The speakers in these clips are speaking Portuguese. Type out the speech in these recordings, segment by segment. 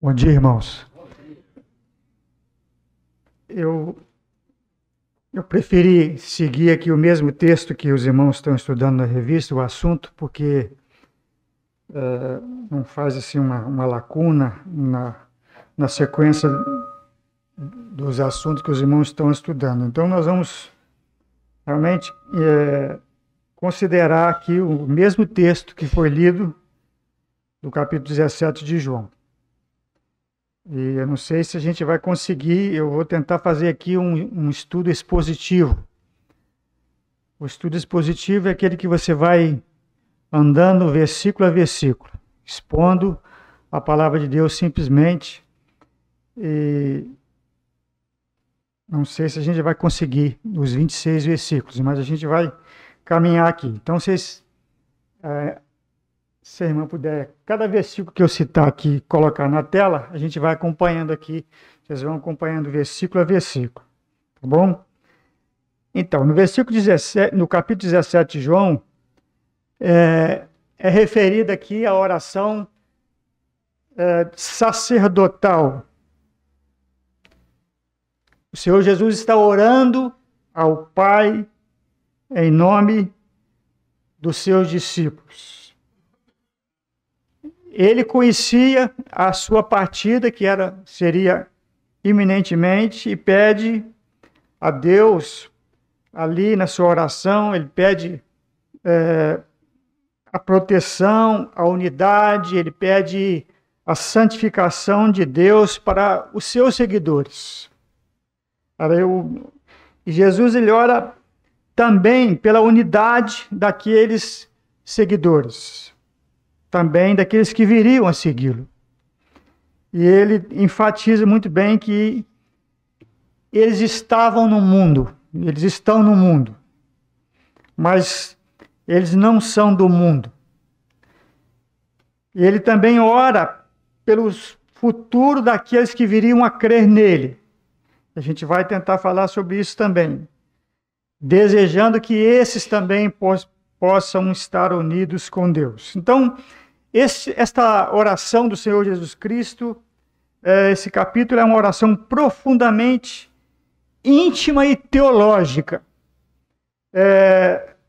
Bom dia, irmãos. Eu preferi seguir aqui o mesmo texto que os irmãos estão estudando na revista, o assunto, porque não faz assim uma lacuna na sequência dos assuntos que os irmãos estão estudando. Então, nós vamos realmente considerar aqui o mesmo texto que foi lido do capítulo 17 de João. E eu não sei se a gente vai conseguir, eu vou tentar fazer aqui um estudo expositivo. O estudo expositivo é aquele que você vai andando versículo a versículo, expondo a palavra de Deus simplesmente. E não sei se a gente vai conseguir os 26 versículos, mas a gente vai caminhar aqui. Então, se a irmã puder, cada versículo que eu citar aqui, colocar na tela, a gente vai acompanhando aqui, vocês vão acompanhando versículo a versículo, tá bom? Então, no versículo 17, no capítulo 17 de João, é referida aqui a oração sacerdotal. O Senhor Jesus está orando ao Pai em nome dos seus discípulos. Ele conhecia a sua partida, que seria iminentemente, e pede a Deus, ali na sua oração, ele pede a proteção, a unidade, ele pede a santificação de Deus para os seus seguidores. E Jesus, ele ora também pela unidade daqueles seguidores, também daqueles que viriam a segui-lo. E ele enfatiza muito bem que eles estavam no mundo, eles estão no mundo, mas eles não são do mundo. E ele também ora pelo futuro daqueles que viriam a crer nele. A gente vai tentar falar sobre isso também, desejando que esses também possam estar unidos com Deus. Então, esta oração do Senhor Jesus Cristo, esse capítulo é uma oração profundamente íntima e teológica,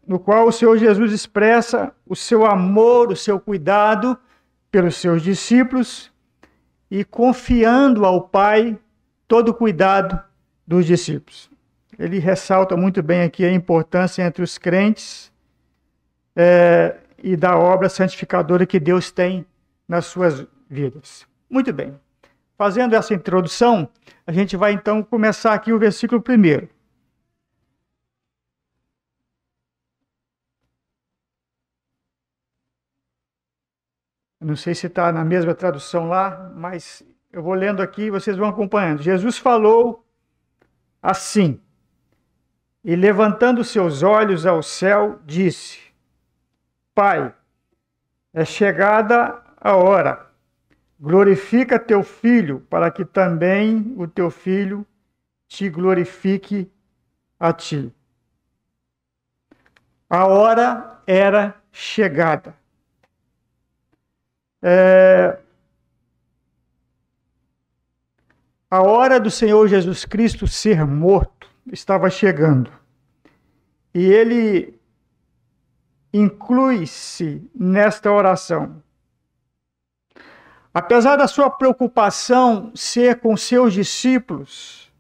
no qual o Senhor Jesus expressa o seu amor, o seu cuidado pelos seus discípulos e confiando ao Pai todo o cuidado dos discípulos. Ele ressalta muito bem aqui a importância entre os crentes e da obra santificadora que Deus tem nas suas vidas. Muito bem. Fazendo essa introdução, a gente vai então começar aqui o versículo 1. Não sei se está na mesma tradução lá, mas eu vou lendo aqui e vocês vão acompanhando. Jesus falou assim, e levantando seus olhos ao céu, disse: Pai, é chegada a hora. Glorifica teu Filho, para que também o teu Filho te glorifique a ti. A hora era chegada. A hora do Senhor Jesus Cristo ser morto estava chegando. E ele inclui-se nesta oração. Apesar da sua preocupação ser com seus discípulos,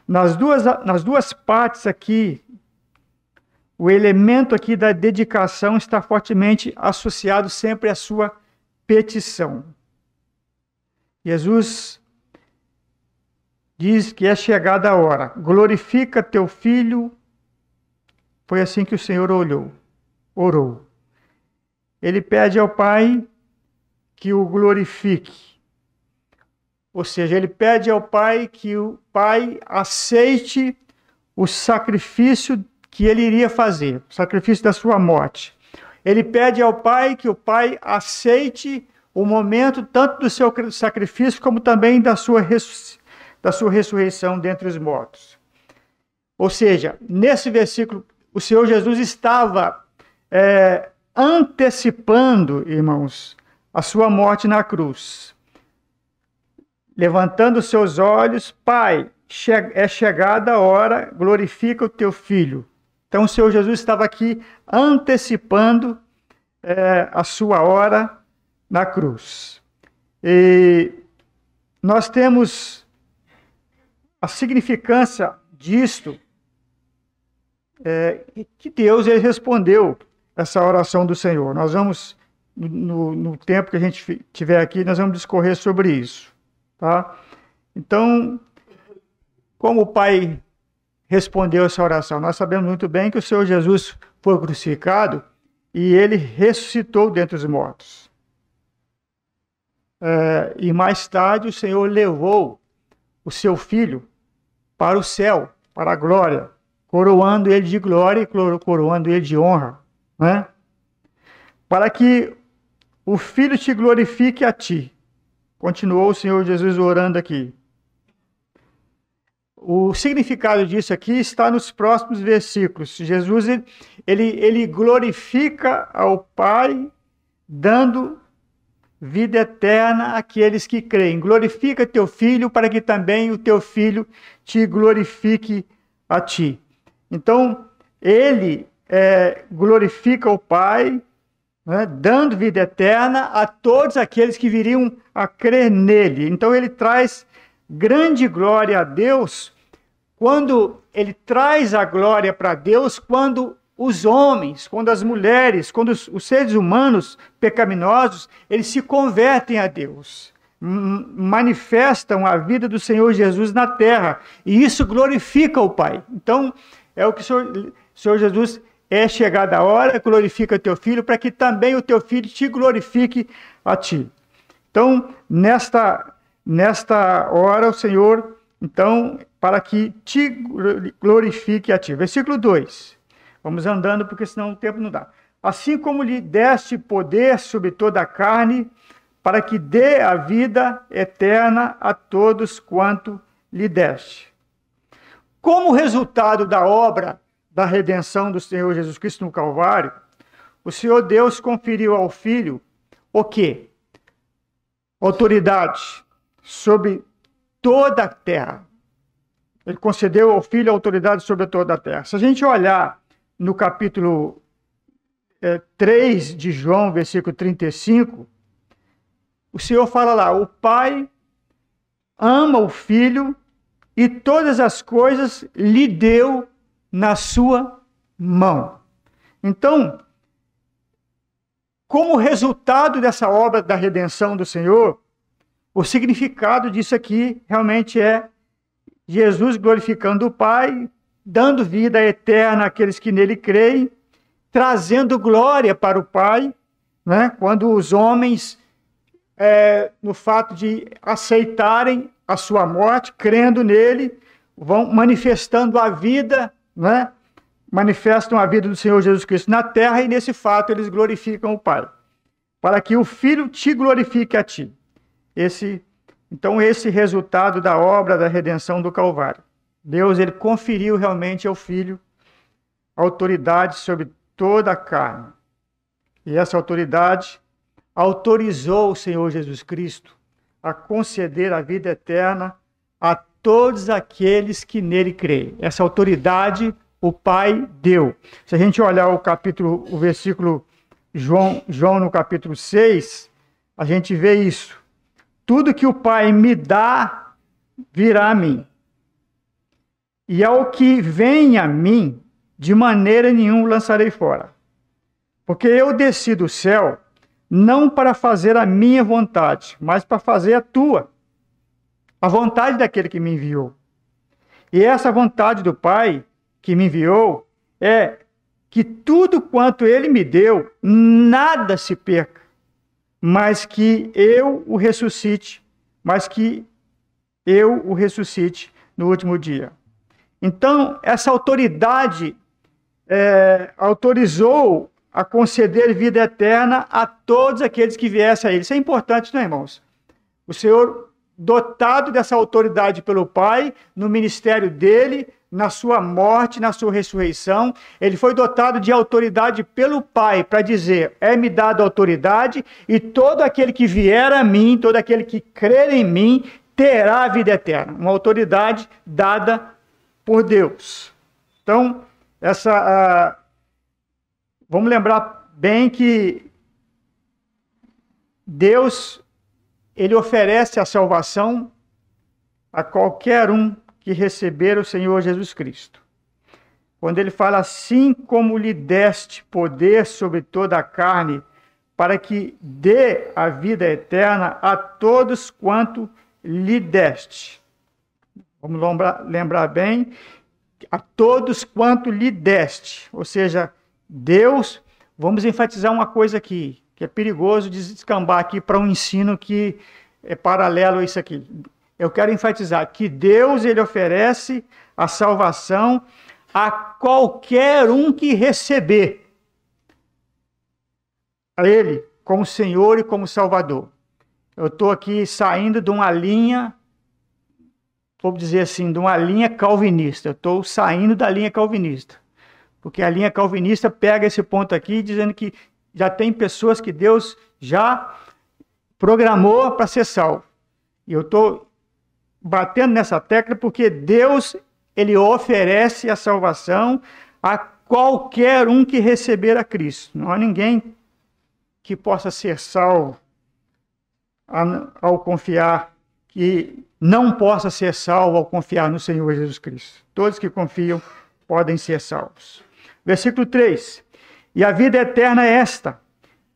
nas duas partes aqui, o elemento aqui da dedicação está fortemente associado sempre à sua petição. Jesus diz que é chegada a hora. Glorifica teu Filho. Foi assim que o Senhor orou. Ele pede ao Pai que o glorifique. Ou seja, ele pede ao Pai que o Pai aceite o sacrifício que ele iria fazer, o sacrifício da sua morte. Ele pede ao Pai que o Pai aceite o momento tanto do seu sacrifício como também da sua ressurreição dentre os mortos. Ou seja, nesse versículo, o Senhor Jesus estava antecipando, irmãos, a sua morte na cruz. Levantando os seus olhos, Pai, é chegada a hora, glorifica o teu Filho. Então o Senhor Jesus estava aqui antecipando a sua hora na cruz. E nós temos a significância disto, que Deus ele respondeu essa oração do Senhor. Nós vamos, no tempo que a gente tiver aqui, nós vamos discorrer sobre isso. Tá? Então, como o Pai respondeu essa oração? Nós sabemos muito bem que o Senhor Jesus foi crucificado e ele ressuscitou dentre os mortos. E mais tarde o Senhor levou o seu Filho para o céu, para a glória, coroando ele de glória e coroando ele de honra, né? Para que o Filho te glorifique a ti. Continuou o Senhor Jesus orando aqui. O significado disso aqui está nos próximos versículos. Jesus ele glorifica ao Pai, dando vida eterna àqueles que creem. Glorifica teu Filho, para que também o teu Filho te glorifique a ti. Então, ele glorifica o Pai, né, dando vida eterna a todos aqueles que viriam a crer nele. Então ele traz grande glória a Deus, quando ele traz a glória para Deus, quando os homens, quando as mulheres, quando os seres humanos pecaminosos, eles se convertem a Deus, manifestam a vida do Senhor Jesus na terra, e isso glorifica o Pai. Então, é o que o Senhor Jesus é chegada a hora, glorifica teu Filho, para que também o teu Filho te glorifique a ti. Então, nesta hora, o Senhor, então, para que te glorifique a ti. Versículo 2. Vamos andando, porque senão o tempo não dá. Assim como lhe deste poder sobre toda a carne, para que dê a vida eterna a todos quanto lhe deste. Como resultado da obra da redenção do Senhor Jesus Cristo no Calvário, o Senhor Deus conferiu ao Filho o quê? Autoridade sobre toda a terra. Ele concedeu ao Filho autoridade sobre toda a terra. Se a gente olhar no capítulo 3 de João, versículo 35, o Senhor fala lá, o Pai ama o Filho e todas as coisas lhe deu na sua mão. Então, como resultado dessa obra da redenção do Senhor, o significado disso aqui realmente é Jesus glorificando o Pai, dando vida eterna àqueles que nele creem, trazendo glória para o Pai, né? Quando os homens, no fato de aceitarem a sua morte, crendo nele, vão manifestando a vida, né? Manifestam a vida do Senhor Jesus Cristo na terra, e nesse fato eles glorificam o Pai, para que o Filho te glorifique a ti. Então esse resultado da obra da redenção do Calvário. Deus ele conferiu realmente ao Filho autoridade sobre toda a carne. E essa autoridade autorizou o Senhor Jesus Cristo a conceder a vida eterna a todos aqueles que nele creem. Essa autoridade o Pai deu. Se a gente olhar o versículo João no capítulo 6, a gente vê isso. Tudo que o Pai me dá, virá a mim. E ao que vem a mim, de maneira nenhuma lançarei fora. Porque eu desci do céu, não para fazer a minha vontade, mas para fazer a tua. A vontade daquele que me enviou. E essa vontade do Pai que me enviou é que tudo quanto ele me deu, nada se perca, mas que eu o ressuscite no último dia. Então, essa autoridade autorizou a conceder vida eterna a todos aqueles que viessem a ele. Isso é importante, né, irmãos? O Senhor, dotado dessa autoridade pelo Pai, no ministério dele, na sua morte, na sua ressurreição, ele foi dotado de autoridade pelo Pai para dizer: é-me dado autoridade e todo aquele que vier a mim, todo aquele que crer em mim, terá a vida eterna. Uma autoridade dada por Deus. Então, vamos lembrar bem que Deus, ele oferece a salvação a qualquer um que receber o Senhor Jesus Cristo. Quando ele fala: assim como lhe deste poder sobre toda a carne, para que dê a vida eterna a todos quanto lhe deste. Vamos lembrar bem, a todos quanto lhe deste. Ou seja, Deus, vamos enfatizar uma coisa aqui, que é perigoso descambar aqui para um ensino que é paralelo a isso aqui. Eu quero enfatizar que Deus, ele oferece a salvação a qualquer um que receber a ele como Senhor e como Salvador. Eu estou aqui saindo de uma linha, vou dizer assim, de uma linha calvinista. Eu estou saindo da linha calvinista, porque a linha calvinista pega esse ponto aqui, dizendo que já tem pessoas que Deus já programou para ser salvo. E eu estou batendo nessa tecla porque Deus, ele oferece a salvação a qualquer um que receber a Cristo. Não há ninguém que possa ser salvo ao confiar, que não possa ser salvo ao confiar no Senhor Jesus Cristo. Todos que confiam podem ser salvos. Versículo 3. E a vida eterna é esta,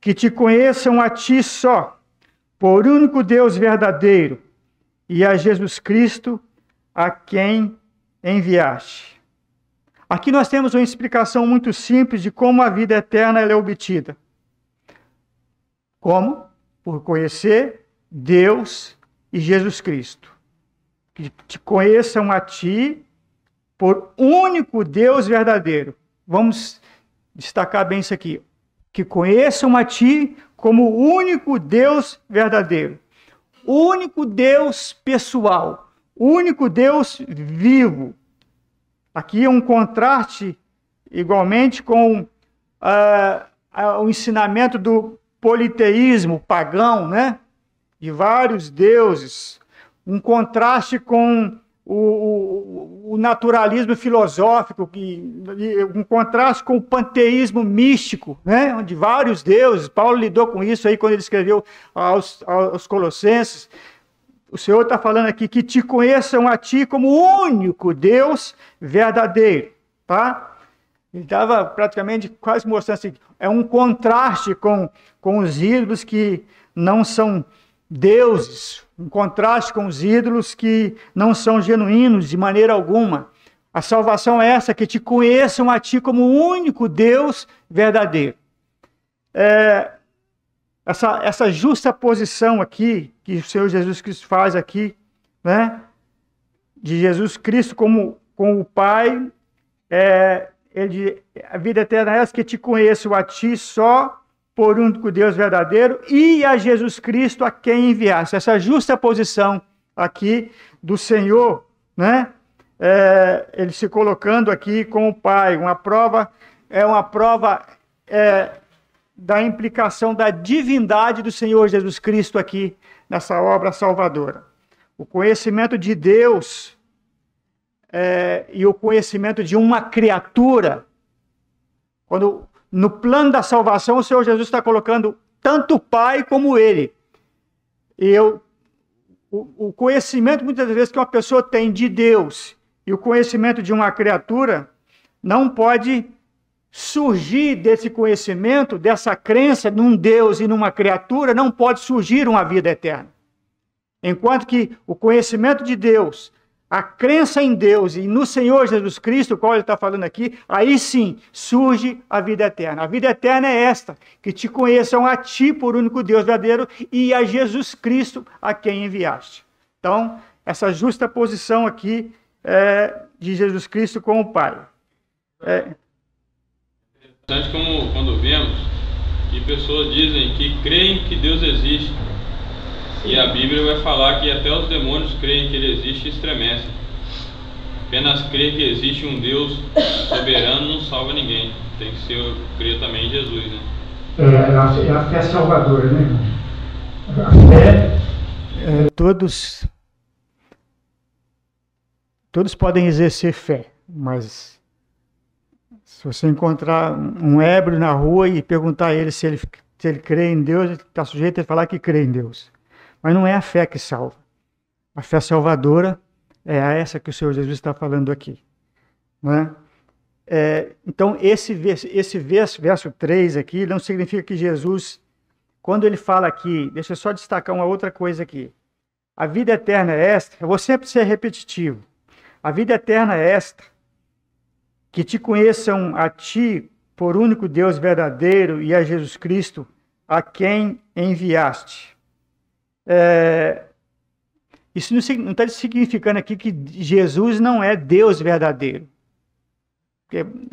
que te conheçam a ti só, por único Deus verdadeiro, e a Jesus Cristo, a quem enviaste. Aqui nós temos uma explicação muito simples de como a vida eterna ela é obtida. Como? Por conhecer Deus e Jesus Cristo. Que te conheçam a ti por único Deus verdadeiro. Vamos destacar bem isso aqui. Que conheçam a ti como o único Deus verdadeiro. O único Deus pessoal. O único Deus vivo. Aqui é um contraste igualmente com o ensinamento do politeísmo pagão, né? De vários deuses. Um contraste com o naturalismo filosófico, um contraste com o panteísmo místico, né? De vários deuses. Paulo lidou com isso aí quando ele escreveu aos Colossenses. O Senhor está falando aqui que te conheçam a ti como o único Deus verdadeiro, tá? Ele estava praticamente quase mostrando assim, é um contraste com os ídolos que não são deuses, um contraste com os ídolos que não são genuínos de maneira alguma. A salvação é essa, que te conheçam a ti como o único Deus verdadeiro. Essa justa posição aqui, que o Senhor Jesus Cristo faz aqui, né? De Jesus Cristo com o Pai, a vida eterna é essa, que te conheço a ti só, por único Deus verdadeiro, e a Jesus Cristo a quem enviaste. Essa justa posição aqui do Senhor, né? Ele se colocando aqui com o Pai, uma prova da implicação da divindade do Senhor Jesus Cristo aqui, nessa obra salvadora. O conhecimento de Deus e o conhecimento de uma criatura, quando no plano da salvação o Senhor Jesus está colocando tanto o Pai como Ele. O conhecimento, muitas vezes, que uma pessoa tem de Deus e o conhecimento de uma criatura, não pode surgir desse conhecimento, dessa crença num Deus e numa criatura, não pode surgir uma vida eterna. Enquanto que o conhecimento de Deus, a crença em Deus e no Senhor Jesus Cristo, o qual ele está falando aqui, aí sim surge a vida eterna. A vida eterna é esta, que te conheçam a ti por único Deus verdadeiro e a Jesus Cristo a quem enviaste. Então, essa justa posição aqui de Jesus Cristo com o Pai. Interessante como quando vemos que pessoas dizem que creem que Deus existe, e a Bíblia vai falar que até os demônios creem que Ele existe e estremecem. apenas crer que existe um Deus soberano não salva ninguém. Tem que ser crer também em Jesus, né? É a fé salvadora, né? A fé, todos podem exercer fé, mas se você encontrar um ébrio na rua e perguntar a ele se ele crê em Deus, ele está sujeito a falar que crê em Deus. Mas não é a fé que salva. A fé salvadora é essa que o Senhor Jesus está falando aqui. Não é? Então, esse verso 3 aqui não significa que Jesus, quando ele fala aqui, deixa eu só destacar uma outra coisa aqui. A vida eterna é esta, eu vou sempre ser repetitivo. A vida eterna é esta, que te conheçam a ti, por único Deus verdadeiro, e a Jesus Cristo, a quem enviaste. Isso não está significando aqui que Jesus não é Deus verdadeiro.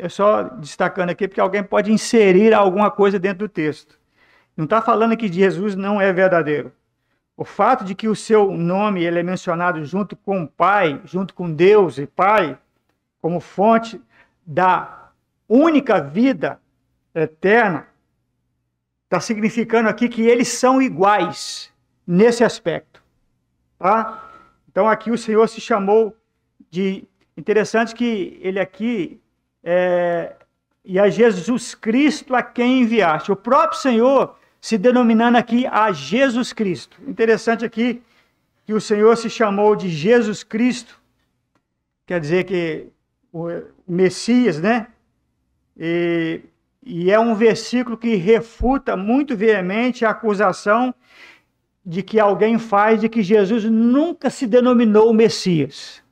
Eu só destacando aqui porque alguém pode inserir alguma coisa dentro do texto. Não está falando que Jesus não é verdadeiro. O fato de que o seu nome ele é mencionado junto com o Pai, junto com Deus e Pai, como fonte da única vida eterna, está significando aqui que eles são iguais nesse aspecto. Tá? Então aqui o Senhor se chamou de... Interessante que ele aqui... e a Jesus Cristo a quem enviaste. O próprio Senhor se denominando aqui a Jesus Cristo. Interessante aqui que o Senhor se chamou de Jesus Cristo, quer dizer que o Messias, né? E é um versículo que refuta muito veemente a acusação de que alguém faz de que Jesus nunca se denominou Messias.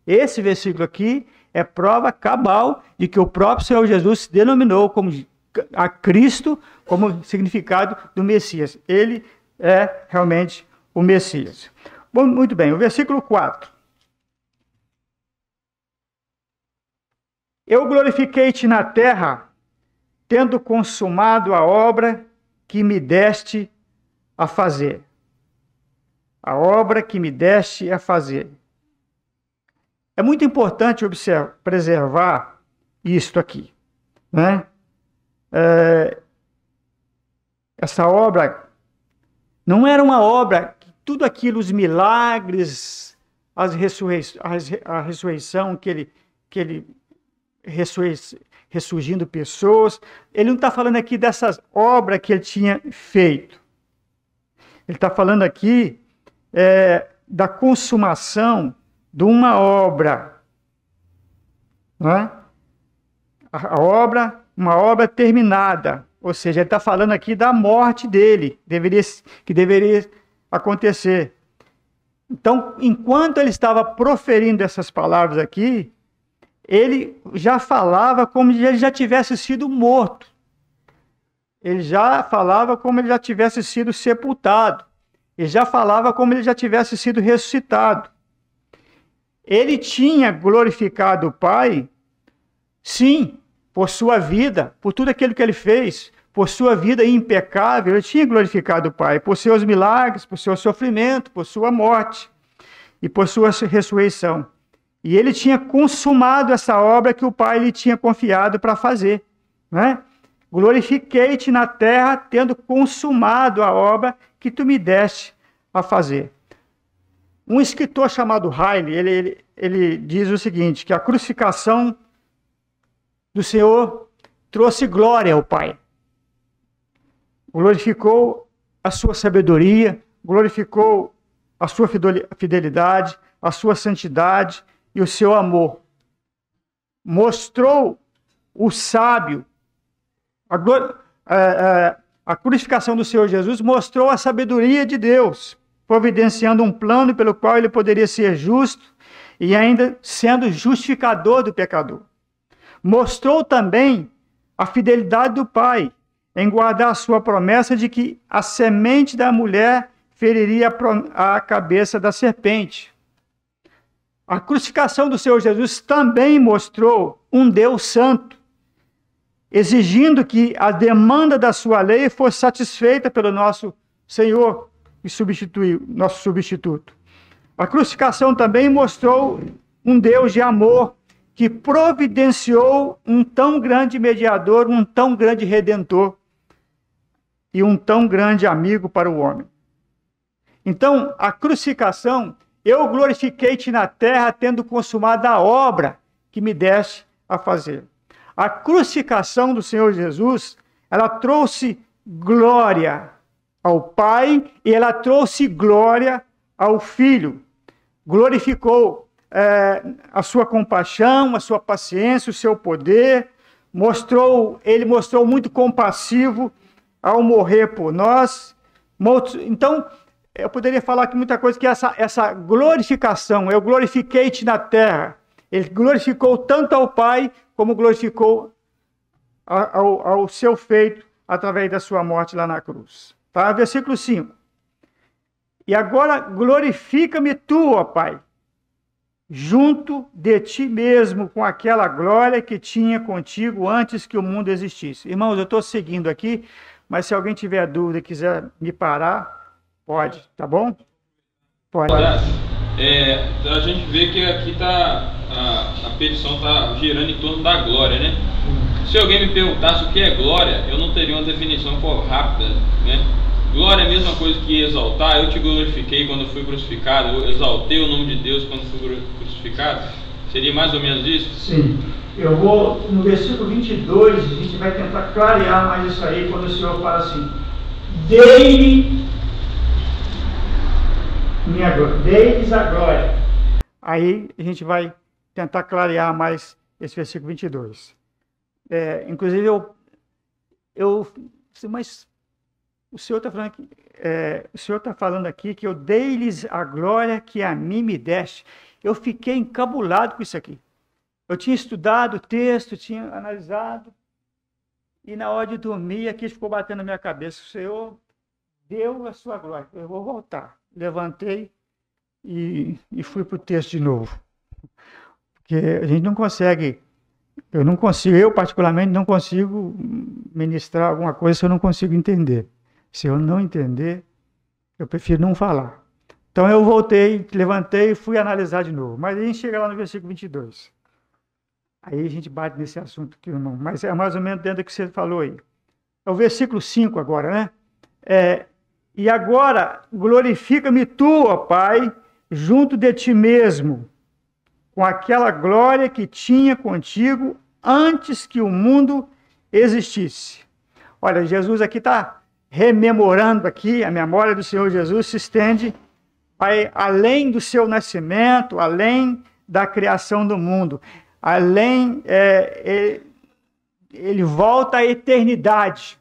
Esse versículo aqui é prova cabal de que o próprio Senhor Jesus se denominou como a Cristo como significado do Messias. Ele é realmente o Messias. Bom, muito bem, o versículo 4. Eu glorifiquei-te na terra, tendo consumado a obra que me deste a fazer. A obra que me deste a fazer. É muito importante preservar isto aqui, né? Essa obra não era uma obra, tudo aquilo, os milagres, a ressurreição, que ele ressurgindo pessoas, ele não está falando aqui dessas obras que ele tinha feito. Ele está falando aqui da consumação de uma obra, não é? Uma obra terminada, ou seja, ele está falando aqui da morte dele, que deveria acontecer. Então, enquanto ele estava proferindo essas palavras aqui, ele já falava como se ele já tivesse sido morto. Ele já falava como ele já tivesse sido sepultado. Ele já falava como ele já tivesse sido ressuscitado. Ele tinha glorificado o Pai, sim, por sua vida, por tudo aquilo que ele fez, por sua vida impecável, ele tinha glorificado o Pai, por seus milagres, por seu sofrimento, por sua morte e por sua ressurreição. E ele tinha consumado essa obra que o Pai lhe tinha confiado para fazer, né? Glorifiquei-te na terra, tendo consumado a obra que tu me deste a fazer. Um escritor chamado Riley, ele diz o seguinte, que a crucificação do Senhor trouxe glória ao Pai. Glorificou a sua sabedoria, glorificou a sua fidelidade, a sua santidade e o seu amor. Mostrou o sábio, a crucificação do Senhor Jesus mostrou a sabedoria de Deus, providenciando um plano pelo qual ele poderia ser justo e ainda sendo justificador do pecador. Mostrou também a fidelidade do Pai em guardar a sua promessa de que a semente da mulher feriria a cabeça da serpente. A crucificação do Senhor Jesus também mostrou um Deus santo, exigindo que a demanda da sua lei fosse satisfeita pelo nosso Senhor, que substituiu, nosso substituto. A crucificação também mostrou um Deus de amor que providenciou um tão grande mediador, um tão grande redentor e um tão grande amigo para o homem. Então, a crucificação, eu glorifiquei-te na terra, tendo consumado a obra que me deste a fazer. A crucificação do Senhor Jesus, ela trouxe glória ao Pai e ela trouxe glória ao Filho. Glorificou a sua compaixão, a sua paciência, o seu poder. Ele mostrou muito compassivo ao morrer por nós. Então, eu poderia falar aqui muita coisa, que essa glorificação, eu glorifiquei-te na terra. Ele glorificou tanto ao Pai, como glorificou ao seu feito, através da sua morte lá na cruz. Tá? Versículo 5. E agora glorifica-me tu, ó Pai, junto de ti mesmo, com aquela glória que tinha contigo antes que o mundo existisse. Irmãos, eu estou seguindo aqui, mas se alguém tiver dúvida e quiser me parar, pode, tá bom? Pode. A gente vê que aqui a petição está girando em torno da glória, né? Se alguém me perguntasse o que é glória, eu não teria uma definição rápida, né? Glória é a mesma coisa que exaltar. Eu te glorifiquei quando fui crucificado, eu exaltei o nome de Deus quando fui crucificado. Seria mais ou menos isso? Sim. Eu vou, no versículo 22, a gente vai tentar clarear mais isso aí, quando o Senhor fala assim: dei-lhes a glória. Aí a gente vai tentar clarear mais esse versículo 22. Inclusive, mas o Senhor está falando aqui que eu dei-lhes a glória que a mim me deste. Eu fiquei encabulado com isso aqui. Eu tinha estudado o texto, tinha analisado, e na hora de dormir, aqui ficou batendo na minha cabeça: o Senhor deu a sua glória. Eu vou voltar. Levantei e fui para o texto de novo. Porque a gente não consegue, eu particularmente não consigo ministrar alguma coisa se eu não consigo entender. Se eu não entender, eu prefiro não falar. Então eu voltei, levantei e fui analisar de novo. Mas a gente chega lá no versículo 22. Aí a gente bate nesse assunto aqui, irmão. Mas é mais ou menos dentro do que você falou aí. É o versículo 5 agora, né? E agora glorifica-me tu, ó Pai, junto de ti mesmo, com aquela glória que tinha contigo antes que o mundo existisse. Olha, Jesus aqui está rememorando aqui, a memória do Senhor Jesus se estende além do seu nascimento, além da criação do mundo, ele volta à eternidade,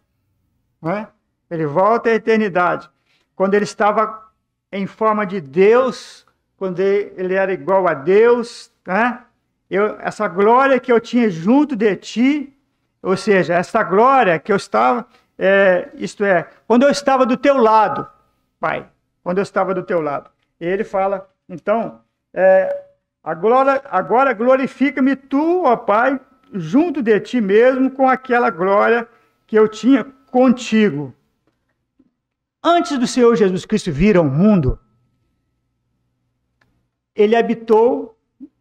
não é? Ele volta à eternidade. Quando ele estava em forma de Deus, quando ele era igual a Deus, né? Essa glória que eu tinha junto de ti, ou seja, essa glória que eu estava, quando eu estava do teu lado, Pai, quando eu estava do teu lado. E ele fala, então, agora glorifica-me tu, ó Pai, junto de ti mesmo, com aquela glória que eu tinha contigo. Antes do Senhor Jesus Cristo vir ao mundo, ele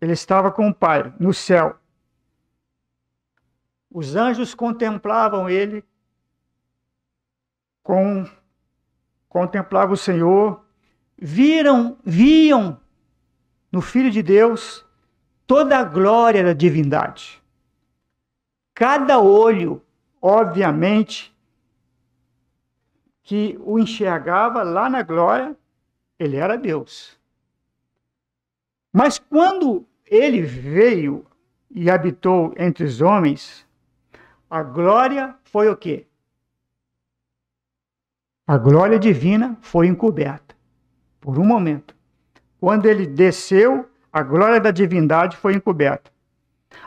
estava com o Pai no céu. Os anjos contemplavam ele, contemplavam o Senhor, viam no Filho de Deus toda a glória da divindade. Cada olho, obviamente, que o enxergava lá na glória, ele era Deus. Mas quando ele veio e habitou entre os homens, a glória foi o quê? A glória divina foi encoberta, por um momento. Quando ele desceu, a glória da divindade foi encoberta.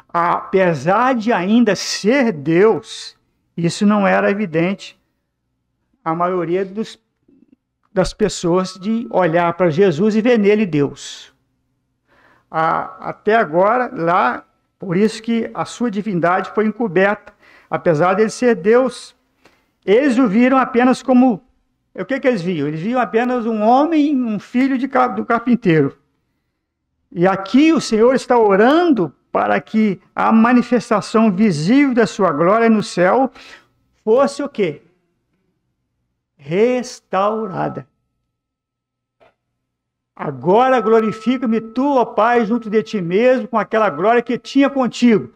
Apesar de ainda ser Deus, isso não era evidente a maioria das pessoas de olhar para Jesus e ver nele Deus. Até agora, lá, por isso que a sua divindade foi encoberta, apesar de ele ser Deus. Eles o viram apenas como... O que eles viam? Eles viam apenas um homem, um filho do carpinteiro. E aqui o Senhor está orando para que a manifestação visível da sua glória no céu fosse o quê? Restaurada. Agora glorifica-me tu, ó Pai, junto de ti mesmo, com aquela glória que tinha contigo.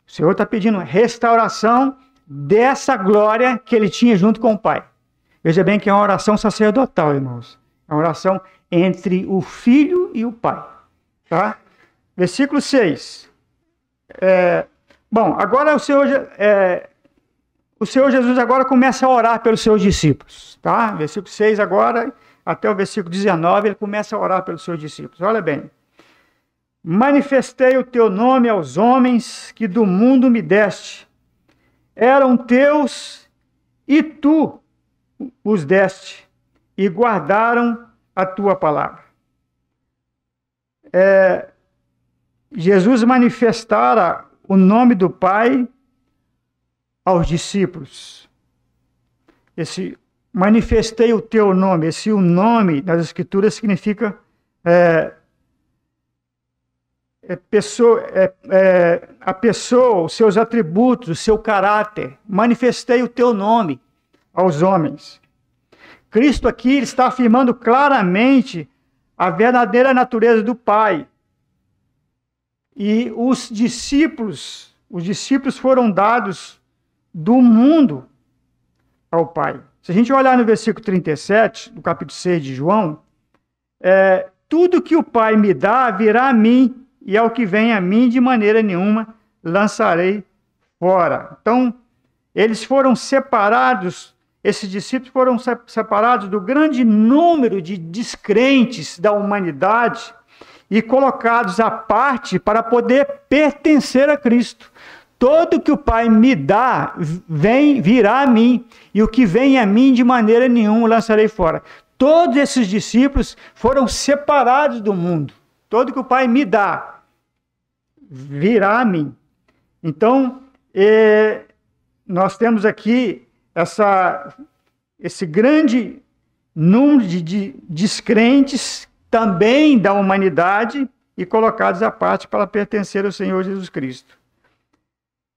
O Senhor está pedindo restauração dessa glória que ele tinha junto com o Pai. Veja bem que é uma oração sacerdotal, irmãos. É uma oração entre o Filho e o Pai. Tá? Versículo 6. Bom, agora o Senhor Jesus agora começa a orar pelos seus discípulos. Tá? Versículo 6 agora, até o versículo 19, ele começa a orar pelos seus discípulos. Olha bem. Manifestei o teu nome aos homens que do mundo me deste. Eram teus e tu os deste e guardaram a tua palavra. Jesus manifestara o nome do Pai aos discípulos. Esse manifestei o teu nome, esse o nome nas Escrituras significa a pessoa, os seus atributos, o seu caráter. Manifestei o teu nome aos homens. Cristo aqui está afirmando claramente a verdadeira natureza do Pai. E os discípulos foram dados do mundo ao Pai. Se a gente olhar no versículo 37, do capítulo 6 de João, tudo que o Pai me dá virá a mim, e ao que vem a mim, de maneira nenhuma lançarei fora. Então, eles foram separados, esses discípulos foram separados do grande número de descrentes da humanidade e colocados à parte para poder pertencer a Cristo. Todo que o Pai me dá, virá a mim, e o que vem a mim, de maneira nenhuma lançarei fora. Todos esses discípulos foram separados do mundo. Todo que o Pai me dá, virá a mim. Então, nós temos aqui esse grande número de descrentes também da humanidade e colocados à parte para pertencer ao Senhor Jesus Cristo.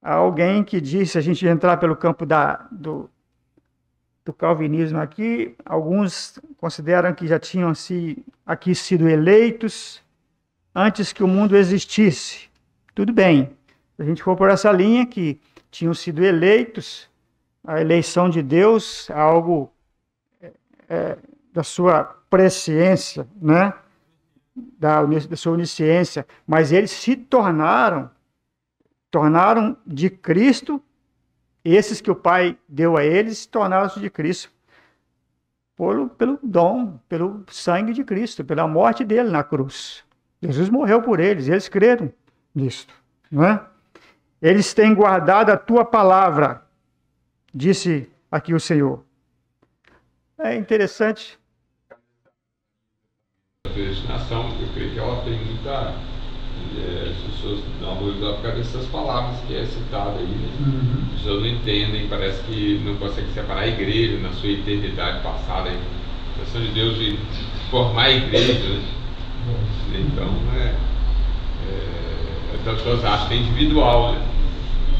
Há alguém que disse, se a gente entrar pelo campo do calvinismo aqui, alguns consideram que já tinham aqui sido eleitos antes que o mundo existisse. Tudo bem, se a gente for por essa linha que tinham sido eleitos, a eleição de Deus é algo da sua presciência, né? da sua onisciência, mas eles se tornaram de Cristo, esses que o Pai deu a eles, se tornaram-se de Cristo pelo dom, pelo sangue de Cristo, pela morte dele na cruz. Jesus morreu por eles, eles creram nisto, não é? Eles têm guardado a tua palavra, disse aqui o Senhor. É interessante. A predestinação, eu creio que ela tem muita... as pessoas dão uma dúvida por causa dessas palavras que é citada aí, né? As pessoas não entendem, parece que não conseguem separar a igreja na sua eternidade passada, a intenção de Deus de formar a igreja, né? Então, as pessoas acham que é individual, né?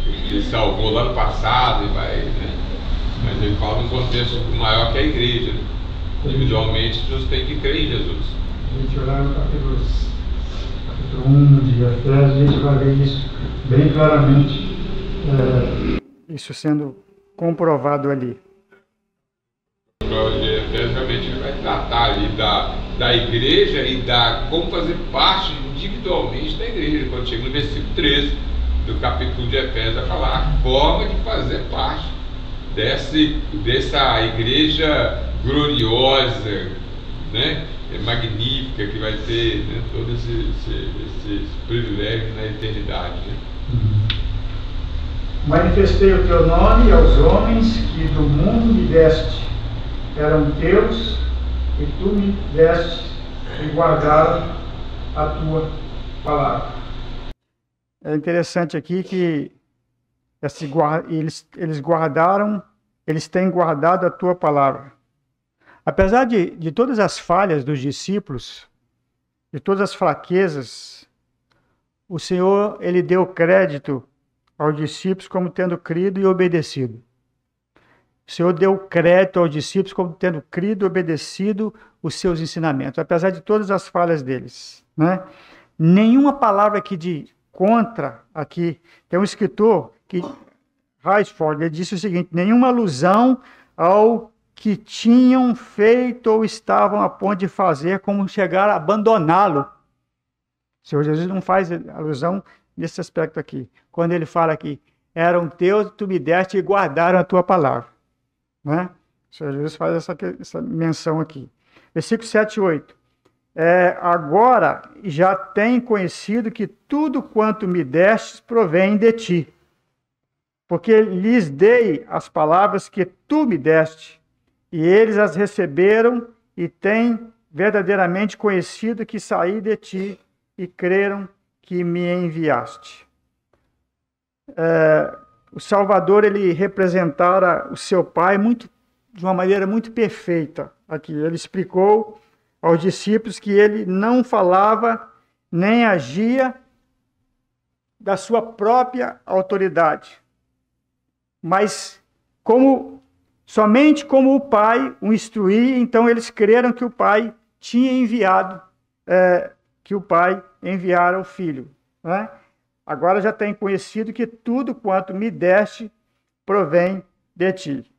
Ele salvou lá no passado e vai, né? Mas ele fala num contexto maior que a igreja, né? Individualmente, as pessoas têm que crer em Jesus. A gente olhar no capítulo 1 de Efésios, a gente vai ver isso bem claramente, isso sendo comprovado ali. O livro de Efésios realmente vai tratar ali da igreja e como fazer parte individualmente da igreja. Quando chega no versículo 13 do capítulo de Efésios, vai falar a forma de fazer parte dessa igreja gloriosa, né? Magnífica, que vai ter, né, todos esses privilégios na eternidade, né? Manifestei o teu nome aos homens que do mundo me deste. Eram teus e tu me deste e guardaram a tua palavra. É interessante aqui que eles guardaram, eles têm guardado a tua palavra. Apesar de todas as falhas dos discípulos, de todas as fraquezas, o Senhor, ele deu crédito aos discípulos como tendo crido e obedecido. O Senhor deu crédito aos discípulos como tendo crido e obedecido os seus ensinamentos, apesar de todas as falhas deles, né? Nenhuma palavra aqui de contra, aqui, tem um escritor, que Raisford, ele disse o seguinte: nenhuma alusão ao que tinham feito ou estavam a ponto de fazer, como chegar a abandoná-lo. O Senhor Jesus não faz alusão nesse aspecto aqui. Quando ele fala aqui, eram teus, tu me deste e guardaram a tua palavra. Né? O Senhor Jesus faz essa menção aqui. Versículo 7 e 8. Agora já tem conhecido que tudo quanto me destes provém de ti, porque lhes dei as palavras que tu me deste, e eles as receberam e têm verdadeiramente conhecido que saí de ti e creram que me enviaste. O Salvador, ele representara o seu Pai de uma maneira muito perfeita aqui. Ele explicou aos discípulos que ele não falava nem agia da sua própria autoridade, mas somente como o Pai o instruía. Então eles creram que o Pai tinha enviado, que o Pai enviara o Filho, né? Agora já tem conhecido que tudo quanto me deste provém de ti.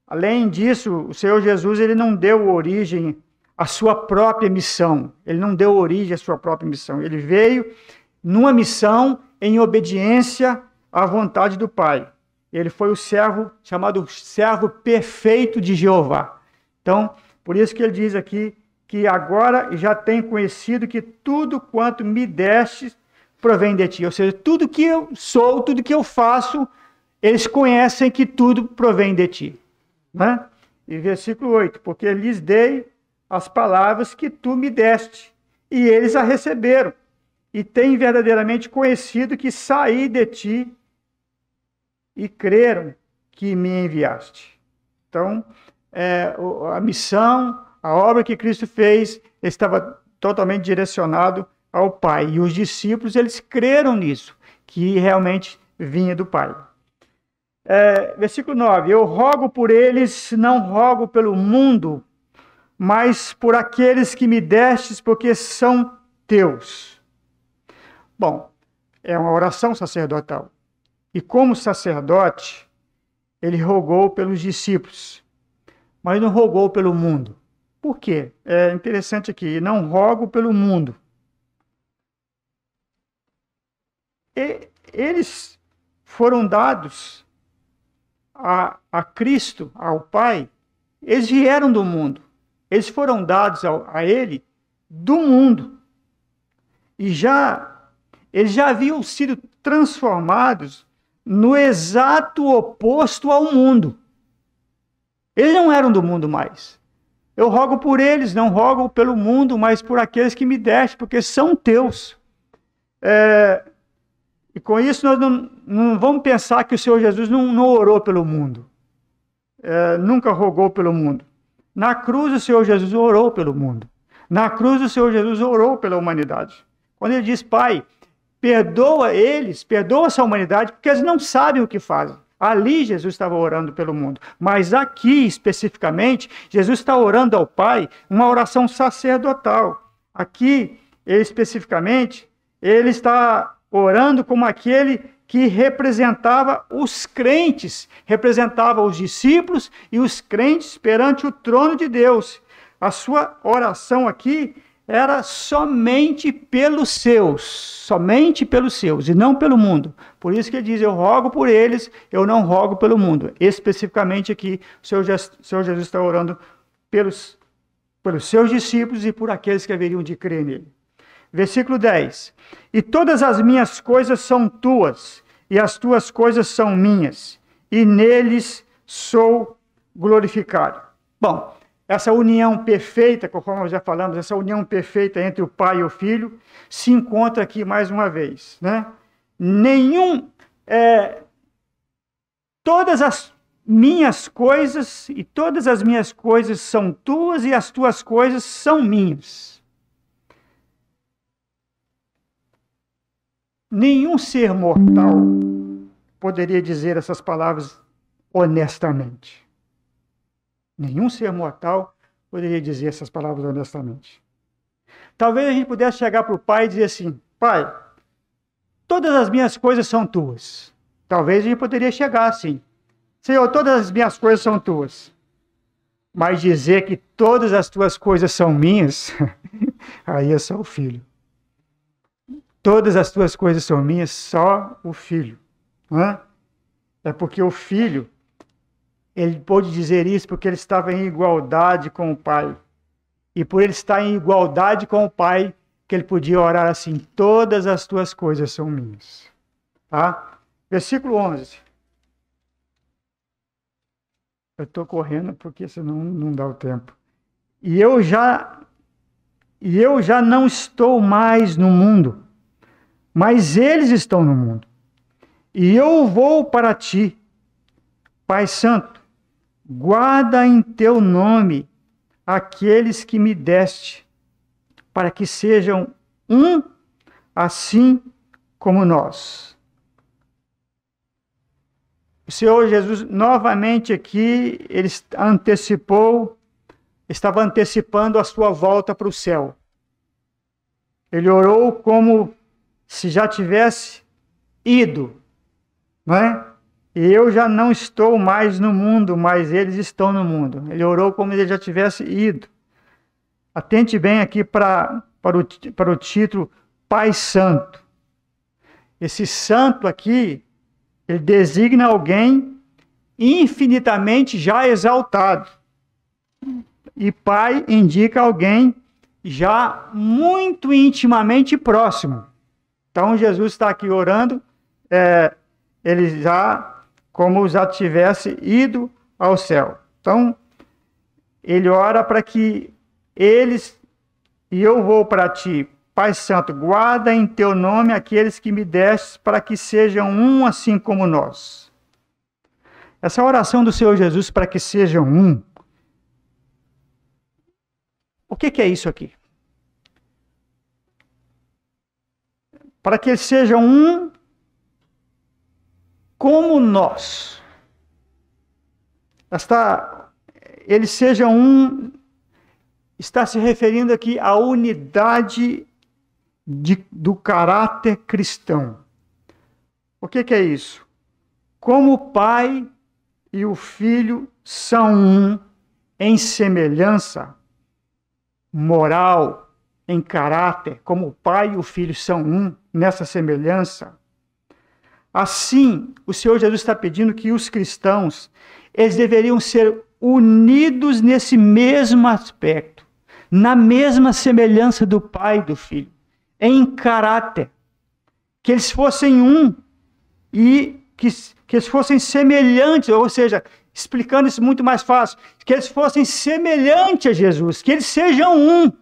Além disso, o Senhor Jesus, ele não deu origem à sua própria missão. Ele não deu origem à sua própria missão. Ele veio numa missão em obediência à vontade do Pai. Ele foi o servo, chamado servo perfeito de Jeová. Então, por isso que ele diz aqui que agora já tem conhecido que tudo quanto me deste provém de ti. Ou seja, tudo que eu sou, tudo que eu faço, eles conhecem que tudo provém de ti. Né? E versículo 8, porque lhes dei as palavras que tu me deste, e eles a receberam, e têm verdadeiramente conhecido que saí de ti, e creram que me enviaste. Então, a missão, a obra que Cristo fez, estava totalmente direcionado ao Pai. E os discípulos, eles creram nisso, que realmente vinha do Pai. Versículo 9. Eu rogo por eles, não rogo pelo mundo, mas por aqueles que me destes, porque são teus. Bom, é uma oração sacerdotal. E como sacerdote, ele rogou pelos discípulos, mas não rogou pelo mundo. Por quê? É interessante aqui, não rogo pelo mundo. Eles foram dados a Cristo, ao Pai, eles vieram do mundo. Eles foram dados a Ele do mundo. E eles já haviam sido transformados no exato oposto ao mundo. Eles não eram do mundo mais. Eu rogo por eles, não rogo pelo mundo, mas por aqueles que me deste, porque são teus. E com isso nós não vamos pensar que o Senhor Jesus não orou pelo mundo. Nunca rogou pelo mundo. Na cruz o Senhor Jesus orou pelo mundo. Na cruz o Senhor Jesus orou pela humanidade. Quando ele diz, Pai, perdoa eles, perdoa essa humanidade, porque eles não sabem o que fazem. Ali Jesus estava orando pelo mundo. Mas aqui, especificamente, Jesus está orando ao Pai uma oração sacerdotal. Aqui, especificamente, ele está orando como aquele que representava os crentes, representava os discípulos e os crentes perante o trono de Deus. A sua oração aqui era somente pelos seus, e não pelo mundo. Por isso que ele diz, eu rogo por eles, eu não rogo pelo mundo. Especificamente aqui, o Senhor Jesus está orando pelos seus discípulos e por aqueles que haveriam de crer nele. Versículo 10. E todas as minhas coisas são tuas, e as tuas coisas são minhas, e neles sou glorificado. Bom, essa união perfeita, conforme nós já falamos, essa união perfeita entre o Pai e o Filho, se encontra aqui mais uma vez, né? Todas as minhas coisas, e todas as minhas coisas são tuas, e as tuas coisas são minhas. Nenhum ser mortal poderia dizer essas palavras honestamente. Nenhum ser mortal poderia dizer essas palavras honestamente. Talvez a gente pudesse chegar para o pai e dizer assim: pai, todas as minhas coisas são tuas. Talvez a gente poderia chegar assim: Senhor, todas as minhas coisas são tuas. Mas dizer que todas as tuas coisas são minhas, aí é só o filho. Todas as tuas coisas são minhas, só o filho. Não é? É porque o filho, ele pôde dizer isso porque ele estava em igualdade com o pai. E por ele estar em igualdade com o pai, que ele podia orar assim: todas as tuas coisas são minhas. Tá? Versículo 11. Eu estou correndo porque senão não dá o tempo. E eu já não estou mais no mundo, mas eles estão no mundo. E eu vou para ti, Pai Santo, guarda em teu nome aqueles que me deste, para que sejam um, assim como nós. O Senhor Jesus, novamente aqui, ele estava antecipando a sua volta para o céu. Ele orou como se já tivesse ido, não é? E eu já não estou mais no mundo, mas eles estão no mundo. Ele orou como se ele já tivesse ido. Atente bem aqui para o título Pai Santo. Esse santo aqui, ele designa alguém infinitamente já exaltado. E pai indica alguém já muito intimamente próximo. Então Jesus está aqui orando, ele já, como já tivesse ido ao céu. Então, ele ora para que eles, e eu vou para ti, Pai Santo, guarda em teu nome aqueles que me deste, para que sejam um assim como nós. Essa oração do Senhor Jesus para que sejam um. O que é isso aqui? Para que eles sejam um como nós. Eles sejam um, está se referindo aqui à unidade do caráter cristão. O que é isso? Como o Pai e o Filho são um em semelhança moral, em caráter, como o Pai e o Filho são um nessa semelhança, assim o Senhor Jesus está pedindo que os cristãos, eles deveriam ser unidos nesse mesmo aspecto, na mesma semelhança do Pai e do Filho, em caráter, que eles fossem um e que eles fossem semelhantes, ou seja, explicando isso muito mais fácil, que eles fossem semelhantes a Jesus, que eles sejam um.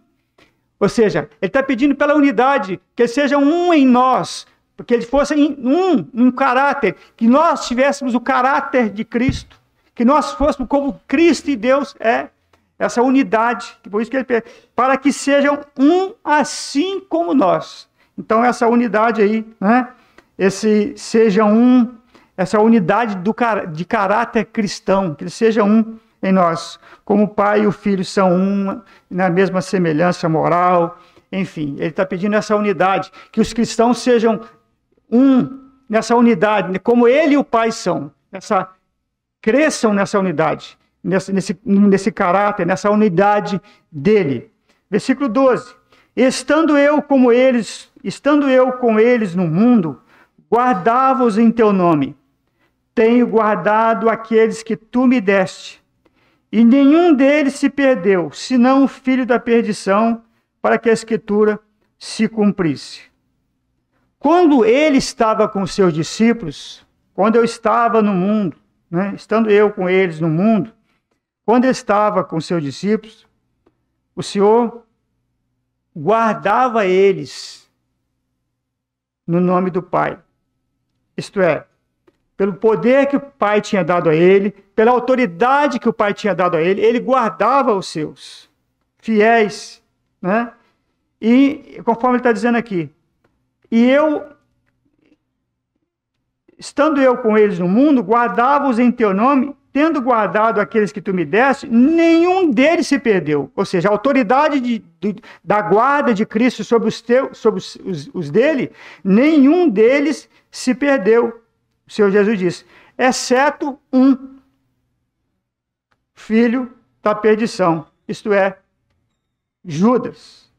Ou seja, ele está pedindo pela unidade, que eles sejam um em nós, porque eles fossem um caráter, que nós tivéssemos o caráter de Cristo, que nós fôssemos como Cristo e Deus é, essa unidade, por isso que ele pede, para que sejam um assim como nós. Então essa unidade aí, né? Essa unidade de caráter cristão, que eles sejam um em nós, como o Pai e o Filho são um, na mesma semelhança moral, enfim, ele está pedindo essa unidade, que os cristãos sejam um nessa unidade, como ele e o Pai são, cresçam nessa unidade, nesse caráter, nessa unidade dele. Versículo 12, estando eu com eles no mundo, guardava-os em teu nome, tenho guardado aqueles que tu me deste, e nenhum deles se perdeu, senão o filho da perdição, para que a Escritura se cumprisse. Quando ele estava com os seus discípulos, quando eu estava no mundo, né, estando eu com eles no mundo, quando ele estava com os seus discípulos, o Senhor guardava eles no nome do Pai. Isto é, pelo poder que o Pai tinha dado a ele, pela autoridade que o Pai tinha dado a ele, ele guardava os seus fiéis, né? E conforme ele está dizendo aqui, e eu estando eu com eles no mundo, guardava-os em teu nome, tendo guardado aqueles que tu me deste, nenhum deles se perdeu. Ou seja, a autoridade da guarda de Cristo sobre os dele, nenhum deles se perdeu. O Senhor Jesus disse, exceto um filho da perdição, isto é, Judas.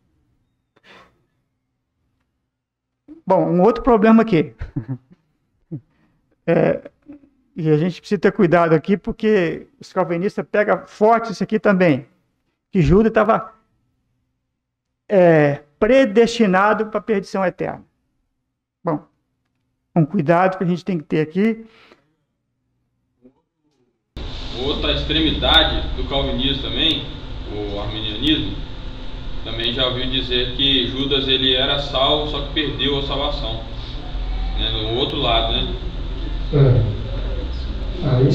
Bom, um outro problema aqui. E a gente precisa ter cuidado aqui, porque os calvinistas pegam forte isso aqui também. Que Judas estava predestinado para a perdição eterna. Bom, um cuidado que a gente tem que ter aqui. Outra extremidade do calvinismo também, o arminianismo, também já ouviu dizer que Judas ele era salvo, só que perdeu a salvação. Né? No outro lado, né? Aí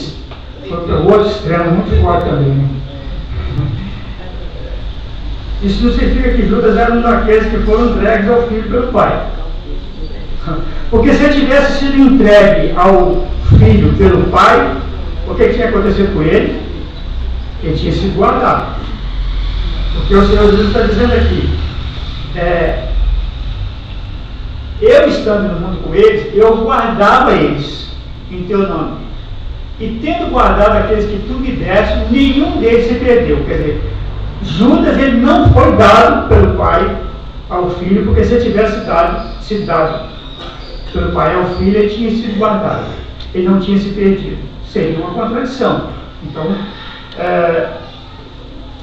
foi para o outro extremo, muito forte também. Né? Isso não significa que Judas era um daqueles que foram entregues ao filho pelo pai. Porque se ele tivesse sido entregue ao filho pelo pai, o que tinha acontecido com ele? Ele tinha sido guardado. Porque o Senhor Jesus está dizendo aqui, eu estando no mundo com eles, eu guardava eles em teu nome. E tendo guardado aqueles que tu me deste, nenhum deles se perdeu. Quer dizer, Judas ele não foi dado pelo pai ao filho, porque se ele tivesse sido dado pelo pai ao filho, ele tinha sido guardado. Ele não tinha se perdido. Seria uma contradição. Então,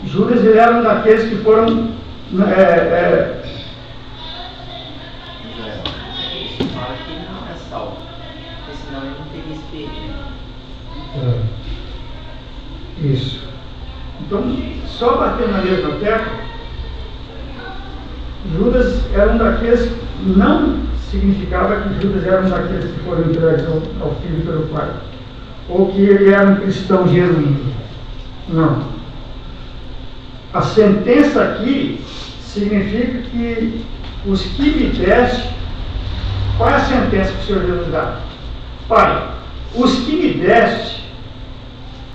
Judas ele era um daqueles que foram... Fala que ele não é salvo, porque senão ele não teria se perdido. Isso. Então, só batendo na mesma tecla, Judas era um daqueles, não significava que Judas era um daqueles que foram entregues ao filho pelo pai, ou que ele era um cristão genuíno. Não. A sentença aqui significa que os que me deste, qual é a sentença que o Senhor Jesus dá? Pai, os que me deste,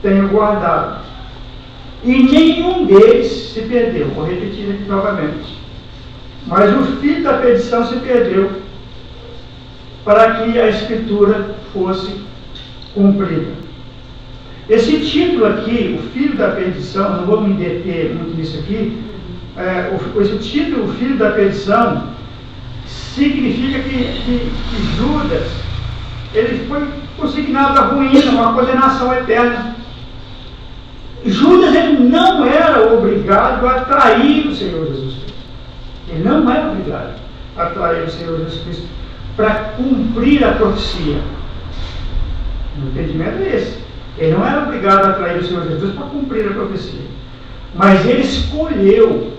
tenho guardado. E nenhum deles se perdeu. Vou repetir aqui novamente. Mas o filho da perdição se perdeu, para que a Escritura fosse cumprida. Esse título aqui, o filho da perdição, não vou me deter muito nisso aqui, esse título, o filho da perdição, significa que Judas, ele foi consignado à ruína, uma condenação eterna. Judas ele não era obrigado a trair o Senhor Jesus Cristo. Ele não era obrigado a trair o Senhor Jesus Cristo para cumprir a profecia. O entendimento é esse. Ele não era obrigado a trair o Senhor Jesus para cumprir a profecia. Mas ele escolheu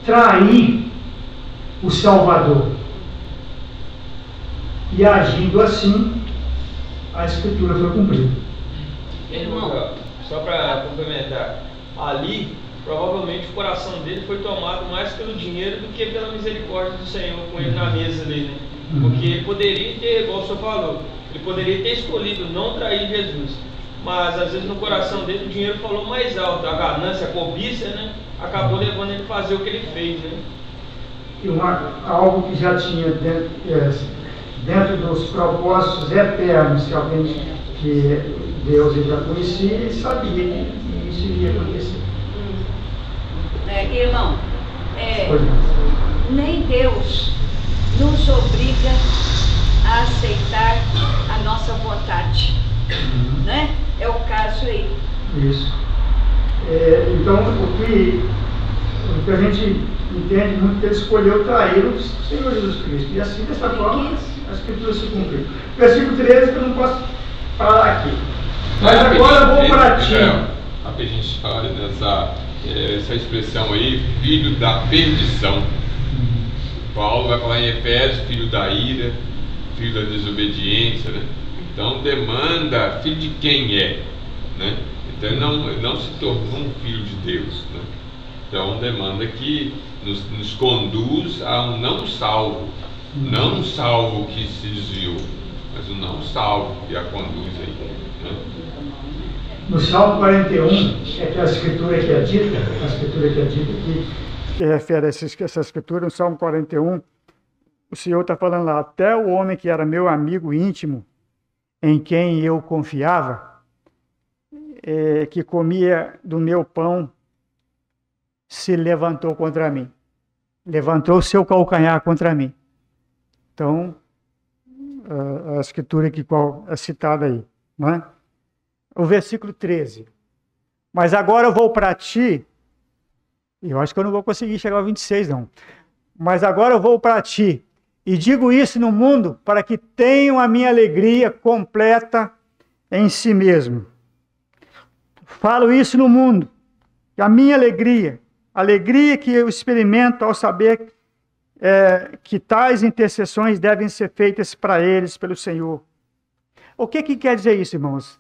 trair o Salvador. E agindo assim, a Escritura foi cumprida. Irmão, só para complementar, ali provavelmente o coração dele foi tomado mais pelo dinheiro do que pela misericórdia do Senhor com ele na mesa ali, né? Porque ele poderia ter, igual o senhor falou, ele poderia ter escolhido não trair Jesus, mas às vezes no coração dele o dinheiro falou mais alto, a ganância, a cobiça, né? Acabou levando ele a fazer o que ele fez, né? E algo que já tinha dentro dos propósitos eternos que alguém que Deus já conhecia, ele sabia que isso iria acontecer. Irmão, nem Deus nos obriga a aceitar a nossa vontade, né? É o caso aí. Isso. Então, o que a gente entende muito que ele escolheu trair o Senhor Jesus Cristo. E assim, dessa forma, a Escritura se cumpriu. Versículo 13, que eu não posso falar aqui. Mas agora eu vou para ti. A gente fala essa expressão aí, filho da perdição. Paulo vai falar em Efésios, filho da ira, filho da desobediência, né? Então demanda, filho de quem é, né? Então ele não se tornou um filho de Deus, né? Então demanda que nos conduz a um não salvo, não um salvo que se desviou, mas o não salvo que a conduz aí. Né? No Salmo 41, é aquela escritura que é dita, que refere a essa escritura, no Salmo 41, o Senhor está falando lá, até o homem que era meu amigo íntimo, em quem eu confiava, que comia do meu pão, se levantou contra mim. Levantou o seu calcanhar contra mim. Então, a escritura que é citada aí, não é? O versículo 13. Mas agora eu vou para ti, e eu acho que eu não vou conseguir chegar ao 26, não. Mas agora eu vou para ti, e digo isso no mundo, para que tenham a minha alegria completa em si mesmo. Falo isso no mundo, a minha alegria que eu experimento ao saber que tais intercessões devem ser feitas para eles, pelo Senhor. O que quer dizer isso, irmãos?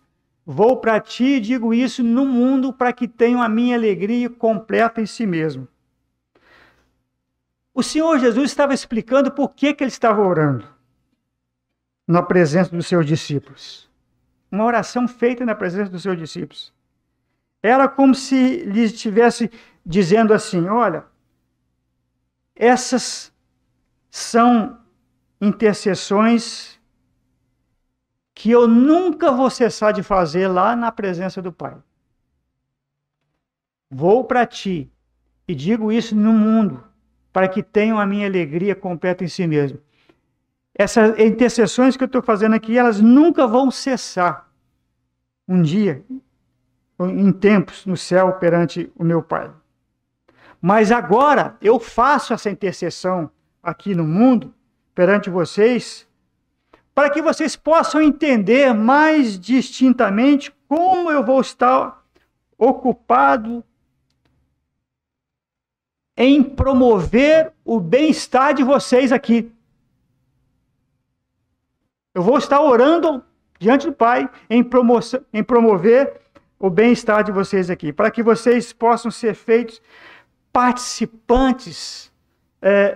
Vou para ti e digo isso no mundo para que tenham a minha alegria completa em si mesmo. O Senhor Jesus estava explicando por que ele estava orando na presença dos seus discípulos. Uma oração feita na presença dos seus discípulos. Era como se lhes estivesse dizendo assim, olha, essas são intercessões que eu nunca vou cessar de fazer lá na presença do Pai. Vou para ti e digo isso no mundo, para que tenham a minha alegria completa em si mesmo. Essas intercessões que eu estou fazendo aqui, elas nunca vão cessar. Um dia, em tempos, no céu, perante o meu Pai. Mas agora, eu faço essa intercessão aqui no mundo, perante vocês, para que vocês possam entender mais distintamente como eu vou estar ocupado em promover o bem-estar de vocês aqui. Eu vou estar orando diante do Pai em promover o bem-estar de vocês aqui, para que vocês possam ser feitos participantes,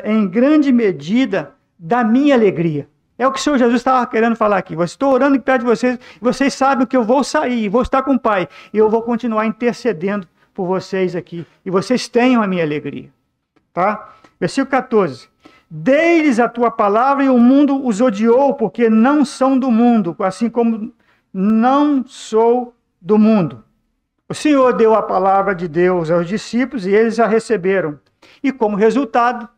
em grande medida, da minha alegria. É o que o Senhor Jesus estava querendo falar aqui. Eu estou orando perto de vocês, vocês sabem que eu vou sair, vou estar com o Pai, e eu vou continuar intercedendo por vocês aqui, e vocês tenham a minha alegria. Tá? Versículo 14. Dei-lhes a tua palavra e o mundo os odiou, porque não são do mundo, assim como não sou do mundo. O Senhor deu a palavra de Deus aos discípulos e eles a receberam. E como resultado,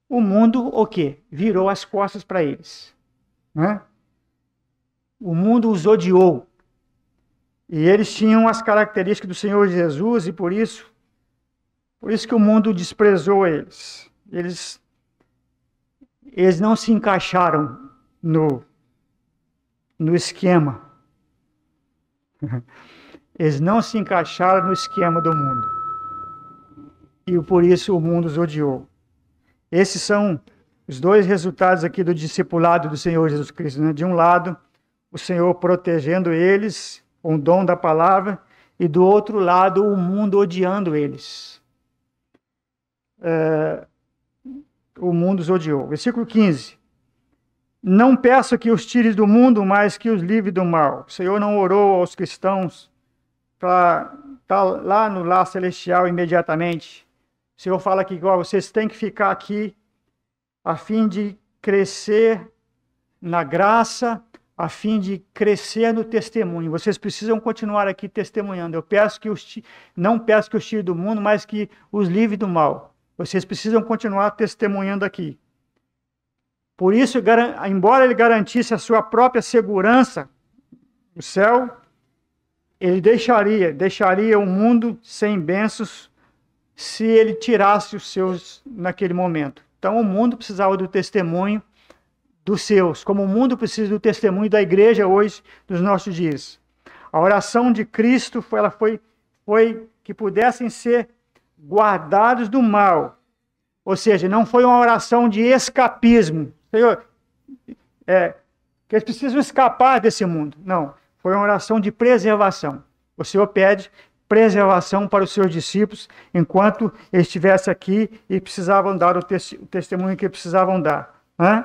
o mundo o quê? Virou as costas para eles. Né? O mundo os odiou. E eles tinham as características do Senhor Jesus e por isso que o mundo desprezou eles. Eles não se encaixaram no esquema. Eles não se encaixaram no esquema do mundo. E por isso o mundo os odiou. Esses são os dois resultados aqui do discipulado do Senhor Jesus Cristo. Né? De um lado, o Senhor protegendo eles, com o dom da palavra, e do outro lado, o mundo odiando eles. O mundo os odiou. Versículo 15. Não peço que os tires do mundo, mas que os livre do mal. O Senhor não orou aos cristãos para estar lá no lar celestial imediatamente. O Senhor fala que vocês têm que ficar aqui a fim de crescer na graça, a fim de crescer no testemunho. Vocês precisam continuar aqui testemunhando. Eu peço que não peço que os tire do mundo, mas que os livre do mal. Vocês precisam continuar testemunhando aqui. Por isso, embora ele garantisse a sua própria segurança no céu, ele deixaria o mundo sem bênçãos se ele tirasse os seus naquele momento. Então, o mundo precisava do testemunho dos seus, como o mundo precisa do testemunho da igreja hoje, dos nossos dias. A oração de Cristo foi que pudessem ser guardados do mal. Ou seja, não foi uma oração de escapismo. Senhor, que eles precisam escapar desse mundo. Não, foi uma oração de preservação. O Senhor pede preservação para os seus discípulos, enquanto eles estivessem aqui e precisavam dar o testemunho que precisavam dar. Né?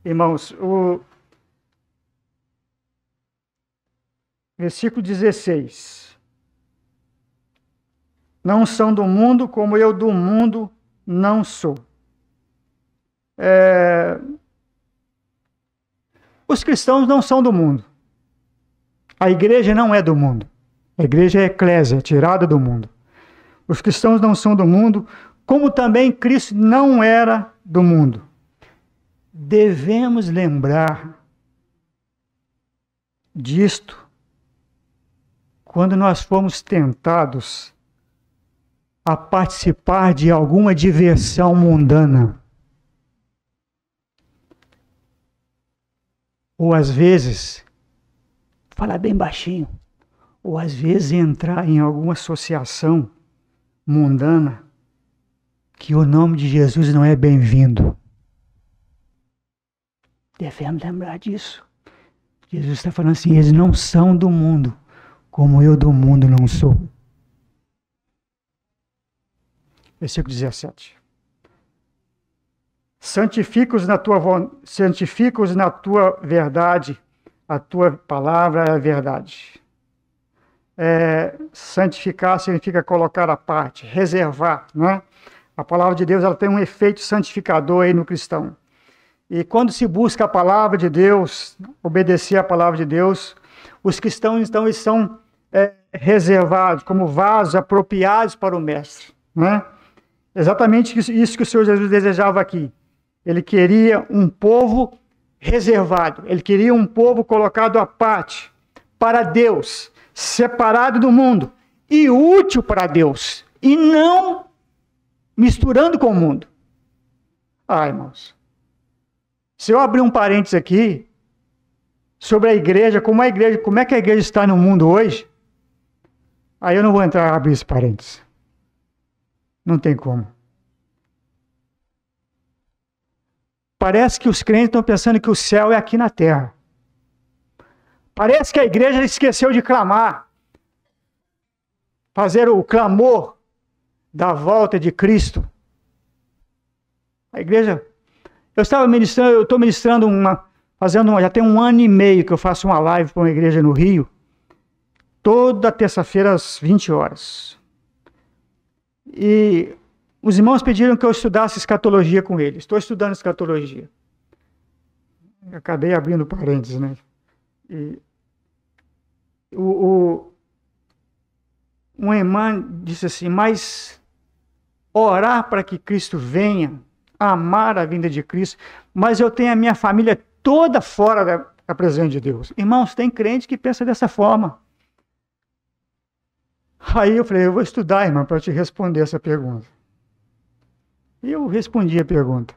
Irmãos, o versículo 16. Não são do mundo, como eu do mundo não sou. Os cristãos não são do mundo. A igreja não é do mundo. A igreja é eclésia, tirada do mundo. Os cristãos não são do mundo, como também Cristo não era do mundo. Devemos lembrar disto quando nós fomos tentados a participar de alguma diversão mundana. Ou às vezes, falar bem baixinho, ou às vezes entrar em alguma associação mundana que o nome de Jesus não é bem-vindo. Devemos lembrar disso. Jesus está falando assim, eles não são do mundo, como eu do mundo não sou. Versículo 17. Santifica-os na tua verdade, a tua palavra é a verdade. Santificar significa colocar à parte, reservar, não é? A palavra de Deus, ela tem um efeito santificador aí no cristão. E quando se busca a palavra de Deus, obedecer a palavra de Deus, os cristãos, então, eles são reservados como vasos apropriados para o mestre, não é? Exatamente isso que o Senhor Jesus desejava aqui. Ele queria um povo reservado, ele queria um povo colocado à parte para Deus, separado do mundo e útil para Deus, e não misturando com o mundo. Irmãos, se eu abrir um parênteses aqui sobre a igreja, como é que a igreja está no mundo hoje, aí eu não vou entrar a abrir esse parênteses. Não tem como. Parece que os crentes estão pensando que o céu é aqui na terra. Parece que a igreja esqueceu de clamar. Fazer o clamor da volta de Cristo. A igreja... eu estou ministrando já tem 1 ano e meio que eu faço uma live para uma igreja no Rio. Toda terça-feira às 20 horas. E os irmãos pediram que eu estudasse escatologia com eles. Estou estudando escatologia. Eu acabei abrindo parênteses, né? E um irmão disse assim, mas orar para que Cristo venha, amar a vinda de Cristo, mas eu tenho a minha família toda fora da presença de Deus. Irmãos, tem crente que pensa dessa forma. Aí eu falei, eu vou estudar, irmão, para te responder essa pergunta. E eu respondi a pergunta.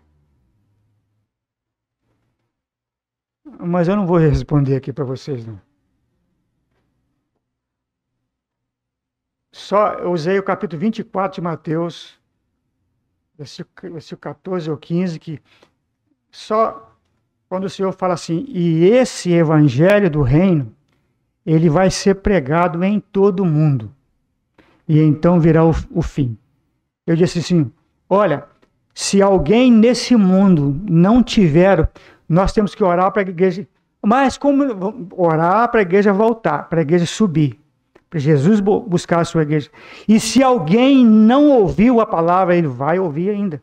Mas eu não vou responder aqui para vocês, não. Só eu usei o capítulo 24 de Mateus, versículo 14 ou 15, que só quando o Senhor fala assim, e esse evangelho do reino, ele vai ser pregado em todo o mundo. E então virá o fim. Eu disse assim, olha, se alguém nesse mundo não tiver, nós temos que orar para a igreja, mas como orar para a igreja voltar, para a igreja subir, para Jesus buscar a sua igreja. E se alguém não ouviu a palavra, ele vai ouvir ainda.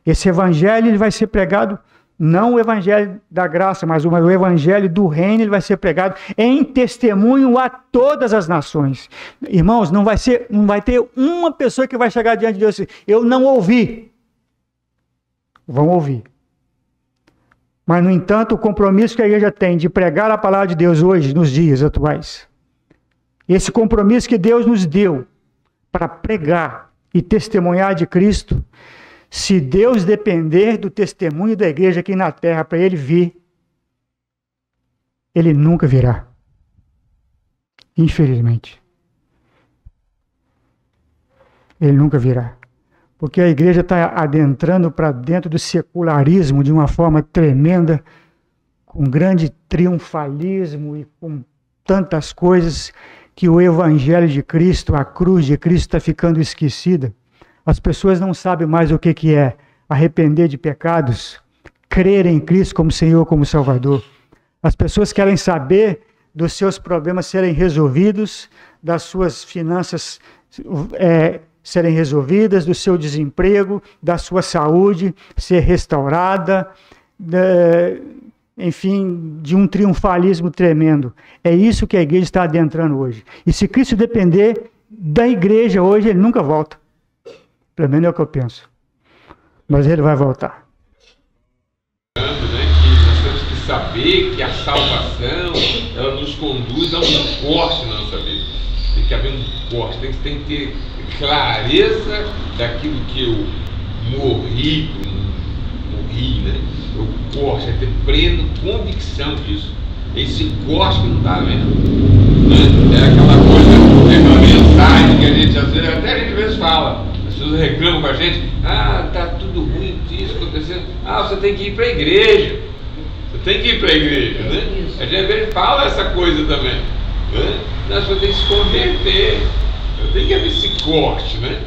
Esse evangelho ele vai ser pregado, não o evangelho da graça, mas o evangelho do reino, ele vai ser pregado em testemunho a todas as nações. Irmãos, não vai ter uma pessoa que vai chegar diante de Deus e dizer, eu não ouvi. Vão ouvir. Mas, no entanto, o compromisso que a igreja tem de pregar a palavra de Deus hoje, nos dias atuais, esse compromisso que Deus nos deu para pregar e testemunhar de Cristo, se Deus depender do testemunho da igreja aqui na terra para ele vir, ele nunca virá. Infelizmente. Ele nunca virá. Porque a igreja está adentrando para dentro do secularismo de uma forma tremenda, com grande triunfalismo e com tantas coisas, que o evangelho de Cristo, a cruz de Cristo está ficando esquecida. As pessoas não sabem mais o que é arrepender de pecados, crer em Cristo como Senhor, como Salvador. As pessoas querem saber dos seus problemas serem resolvidos, das suas finanças serem resolvidas, do seu desemprego, da sua saúde ser restaurada, enfim, de um triunfalismo tremendo. É isso que a igreja está adentrando hoje. E se Cristo depender da igreja hoje, ele nunca volta. Pelo menos é o que eu penso. Mas ele vai voltar. Que nós temos que saber que a salvação, ela nos conduz a um corte na nossa vida. Tem que haver um corte, tem que ter clareza daquilo que eu morri, né? O corte, é ter plena convicção disso. Esse corte que não está vendo, né? É aquela coisa, é uma mensagem que a gente às vezes, até a gente às vezes fala, as pessoas reclamam com a gente, tá tudo ruim, isso acontecendo, você tem que ir para a igreja, você tem que ir para a igreja, né? A gente às vezes fala essa coisa também, né? Nós vamos ter que se converter, tem que haver esse corte, né?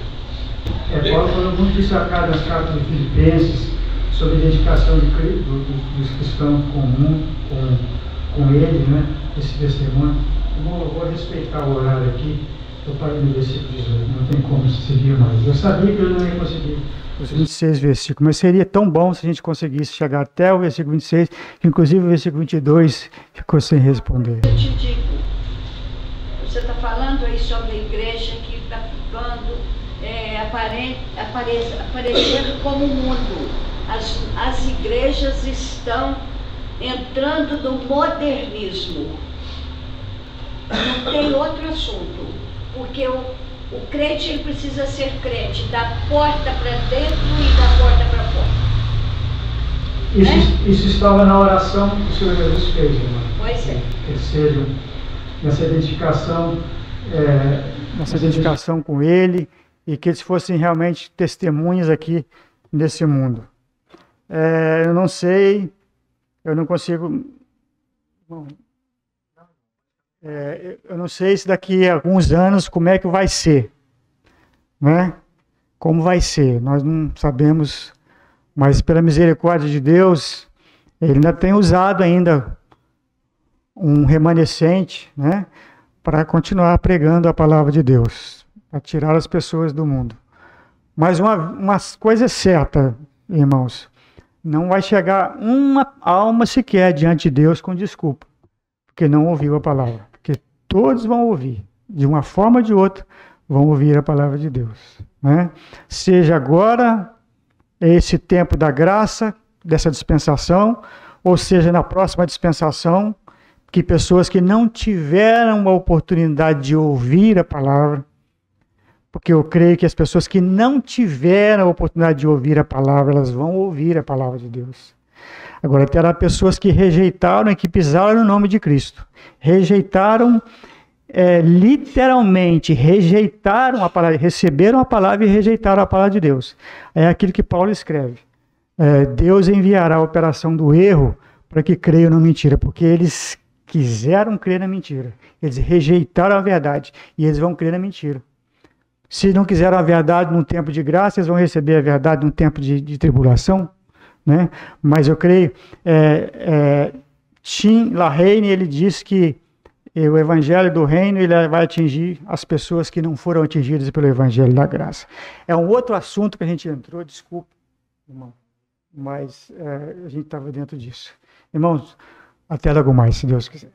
Paulo falou muito disso nas cartas de Filipenses, sobre a dedicação dos cristãos com ele, né? Esse testemunho. Eu vou respeitar o horário aqui, eu parei no versículo 18, não tem como seguir mais. Eu sabia que eu não ia conseguir os 26 versículos, mas seria tão bom se a gente conseguisse chegar até o versículo 26, que inclusive o versículo 22 ficou sem responder. Eu te digo, você está falando aí sobre a igreja que está ficando, aparecendo como o mundo. As igrejas estão entrando no modernismo. Não tem outro assunto. Porque o crente ele precisa ser crente da porta para dentro e da porta para fora. Isso estava na oração que o Senhor Jesus fez, irmão. Pois é. Que eles sejam nessa identificação com Ele e que eles fossem realmente testemunhas aqui nesse mundo. Eu não sei, eu não consigo. Bom, eu não sei se daqui a alguns anos como é que vai ser, né? Como vai ser, nós não sabemos, mas pela misericórdia de Deus, Ele ainda tem usado ainda um remanescente, né? Para continuar pregando a palavra de Deus, para tirar as pessoas do mundo. Mas uma coisa é certa, irmãos, não vai chegar uma alma sequer diante de Deus com desculpa, porque não ouviu a palavra. Porque todos vão ouvir, de uma forma ou de outra, vão ouvir a palavra de Deus, né? Seja agora, esse tempo da graça, dessa dispensação, ou seja, na próxima dispensação, que pessoas que não tiveram a oportunidade de ouvir a palavra, porque eu creio que as pessoas que não tiveram a oportunidade de ouvir a palavra, elas vão ouvir a palavra de Deus. Agora, terá pessoas que rejeitaram e que pisaram no nome de Cristo. Rejeitaram, literalmente, rejeitaram a palavra, receberam a palavra e rejeitaram a palavra de Deus. É aquilo que Paulo escreve. Deus enviará a operação do erro para que creiam na mentira, porque eles quiseram crer na mentira. Eles rejeitaram a verdade e eles vão crer na mentira. Se não quiseram a verdade num tempo de graça, eles vão receber a verdade num tempo de tribulação, né? Mas eu creio, Tim LaHaye, ele diz que o evangelho do reino ele vai atingir as pessoas que não foram atingidas pelo evangelho da graça. É um outro assunto que a gente entrou, desculpa, irmão, mas a gente estava dentro disso. Irmãos, até logo mais, se Deus quiser.